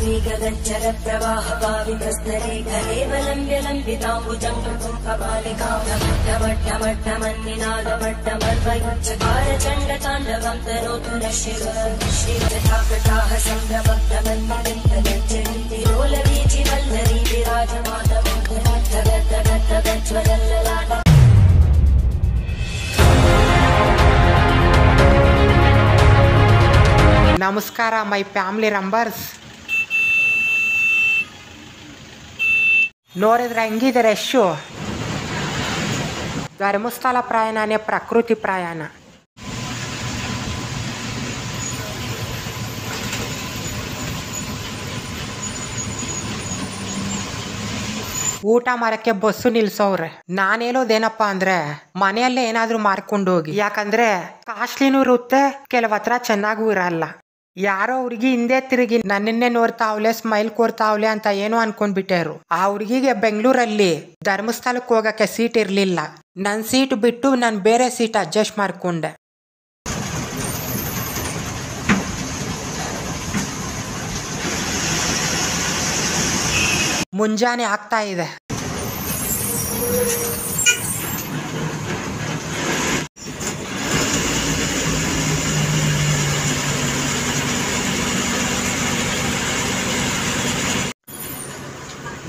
गगनचर प्रवाह पावितस्तरे कलेवलम्ब्य लम्बिताम्बुजङ्गं कपालिका ढमढमढमन्निनादमड्डमर्वयुच्चकार चण्डताण्डवं तनोतु न शिव श्रीजटाकटाः सम्भ्रमग्धमन्निलिम्पगज्जन्ति लोलवीचिवल्लरी विराजमानमोहनद्धगद्धगद्धगज्ज्वलल्ललाट. ನಮಸ್ಕಾರ ಮೈ ಫ್ಯಾಮಿಲಿ ರಂಬರ್ಸ್. ನೋಡಿದ್ರೆ ಹೆಂಗಿದೆ ರಶ್ಶು. ಧರ್ಮಸ್ಥಳ ಪ್ರಯಾಣನೇ ಪ್ರಕೃತಿ ಪ್ರಯಾಣ. ಊಟ ಮಾರಕ್ಕೆ ಬಸ್ಸು ನಿಲ್ಸವ್ರೆ. ನಾನು ಹೇಳೋದೇನಪ್ಪ ಅಂದ್ರೆ ಮನೆಯಲ್ಲೇ ಏನಾದ್ರೂ ಮಾರ್ಕೊಂಡು ಹೋಗಿ, ಯಾಕಂದ್ರೆ ಕಾಸ್ಟ್ಲಿನೂ ಇರುತ್ತೆ, ಕೆಲವ್ ಹತ್ರ ಚೆನ್ನಾಗೂ ಇರಲ್ಲ. ಯಾರೋ ಹುಡುಗಿ ಹಿಂದೆ ತಿರುಗಿ ನನ್ನನ್ನೇ ನೋಡ್ತಾವ್ಲೆ, ಸ್ಮೈಲ್ ಕೊಡ್ತಾವ್ಲೆ ಅಂತ ಏನೋ ಅನ್ಕೊಂಡ್ಬಿಟ್ಟರು. ಆ ಹುಡುಗಿಗೆ ಬೆಂಗಳೂರಲ್ಲಿ ಧರ್ಮಸ್ಥಳಕ್ಕೆ ಹೋಗಕ್ಕೆ ಸೀಟ್ ಇರ್ಲಿಲ್ಲ. ನನ್ನ ಸೀಟ್ ಬಿಟ್ಟು ನಾನು ಬೇರೆ ಸೀಟ್ ಅಡ್ಜಸ್ಟ್ ಮಾಡ್ಕೊಂಡೆ. ಮುಂಜಾನೆ ಆಗ್ತಾ ಇದೆ.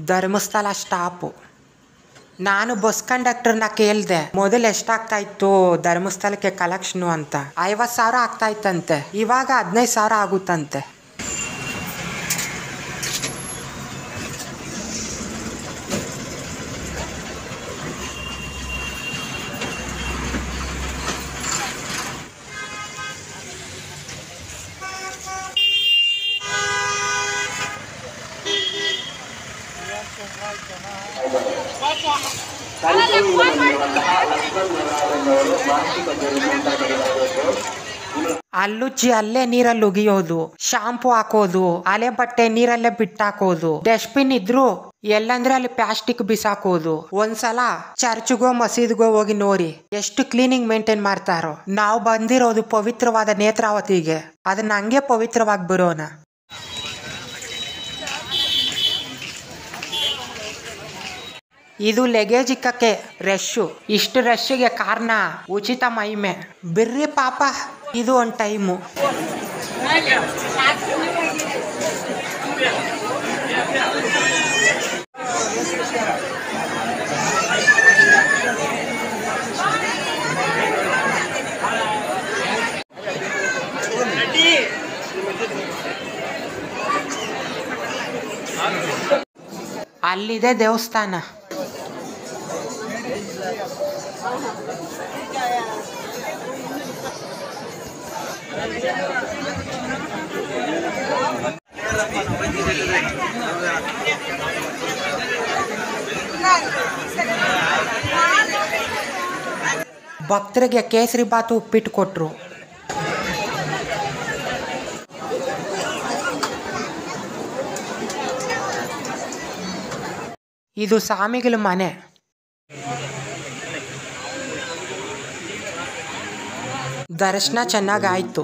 ಧರ್ಮಸ್ಥಳ ಸ್ಟಾಪು. ನಾನು ಬಸ್ ಕಂಡಕ್ಟರ್ನ ಕೇಳಿದೆ, ಮೊದಲು ಎಷ್ಟಾಗ್ತಾ ಇತ್ತು ಧರ್ಮಸ್ಥಳಕ್ಕೆ ಕಲೆಕ್ಷನು ಅಂತ. 50,000 ಆಗ್ತಾ ಇತ್ತಂತೆ, ಇವಾಗ 15,000 ಆಗುತ್ತಂತೆ. ಅಲ್ಲುಜ್ಜಿ ಅಲ್ಲೇ ನೀರಲ್ಲಿ ಉಗಿಯೋದು, ಶಾಂಪು ಹಾಕೋದು, ಅಲೆ ಬಟ್ಟೆ ನೀರಲ್ಲೇ ಬಿಟ್ಟಾಕೋದು, ಡಸ್ಟ್ಬಿನ್ ಇದ್ರು ಎಲ್ಲಂದ್ರೆ ಅಲ್ಲಿ ಪ್ಲಾಸ್ಟಿಕ್ ಬಿಸಾಕೋದು. ಒಂದ್ಸಲ ಚರ್ಚ್ಗೋ ಮಸೀದ್ಗೋ ಹೋಗಿ ನೋಡಿ ಎಷ್ಟು ಕ್ಲೀನಿಂಗ್ ಮೇಂಟೈನ್ ಮಾಡ್ತಾರೋ. ನಾವು ಬಂದಿರೋದು ಪವಿತ್ರವಾದ ನೇತ್ರಾವತಿಗೆ, ಅದನ್ನ ಹಂಗೆ ಪವಿತ್ರವಾಗಿ ಬರೋಣ. ಇದು ಲಗೇಜ್ ಇಕ್ಕಕ್ಕೆ ರಶ್ಶು. ಇಷ್ಟು ರಶ್ಗೆ ಕಾರಣ ಉಚಿತ ಮಹಿಮೆ. ಬಿರ್ರಿ ಪಾಪ, ಇದು ಒಂದು ಟೈಮು. ಅಲ್ಲಿದೆ ದೇವಸ್ಥಾನ. ಭಕ್ತರಿಗೆ ಕೇಸರಿ ಬಾತು ಉಪ್ಪಿಟ್ಟು ಕೊಟ್ರು. ಇದು ಸ್ವಾಮಿಗಳ ಮನೆ. ದರ್ಶನ ಚೆನ್ನಾಗಾಯ್ತು.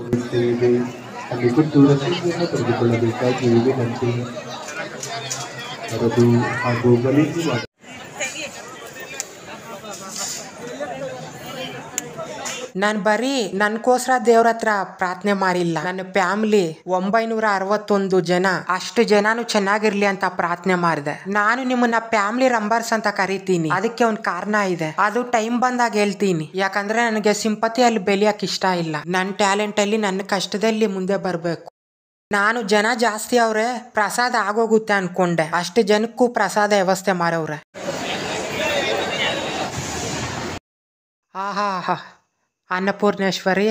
ನಾನು ಬರೀ ನನ್ಗೋಸ್ಕರ ದೇವ್ರ ಹತ್ರ ಪ್ರಾರ್ಥನೆ ಮಾಡಿಲ್ಲ, ನನ್ನ ಫ್ಯಾಮಿಲಿ 961 ಜನ, ಅಷ್ಟು ಜನನು ಚೆನ್ನಾಗಿರ್ಲಿ ಅಂತ ಪ್ರಾರ್ಥನೆ ಮಾಡಿದೆ. ನಾನು ನಿಮ್ಮನ್ನ ಫ್ಯಾಮಿಲಿ ರಂಬರ್ಸ್ ಅಂತ ಕರಿತೀನಿ, ಅದಕ್ಕೆ ಒಂದು ಕಾರಣ ಇದೆ. ಅದು ಟೈಮ್ ಬಂದಾಗ ಹೇಳ್ತೀನಿ, ಯಾಕಂದ್ರೆ ನನಗೆ ಸಿಂಪತಿಯಲ್ಲಿ ಬೆಳೆಯಕ್ಕೆ ಇಷ್ಟ ಇಲ್ಲ. ನನ್ನ ಟ್ಯಾಲೆಂಟ್ ಅಲ್ಲಿ ನನ್ನ ಕಷ್ಟದಲ್ಲಿ ಮುಂದೆ ಬರಬೇಕು. ನಾನು ಜನ ಜಾಸ್ತಿ ಅವ್ರೆ, ಪ್ರಸಾದ ಆಗೋಗುತ್ತೆ ಅನ್ಕೊಂಡೆ, ಅಷ್ಟು ಜನಕ್ಕೂ ಪ್ರಸಾದ ವ್ಯವಸ್ಥೆ ಮಾಡವ್ರೆ. ಆಹಾ ಅನ್ನಪೂರ್ಣೇಶ್ವರಿ.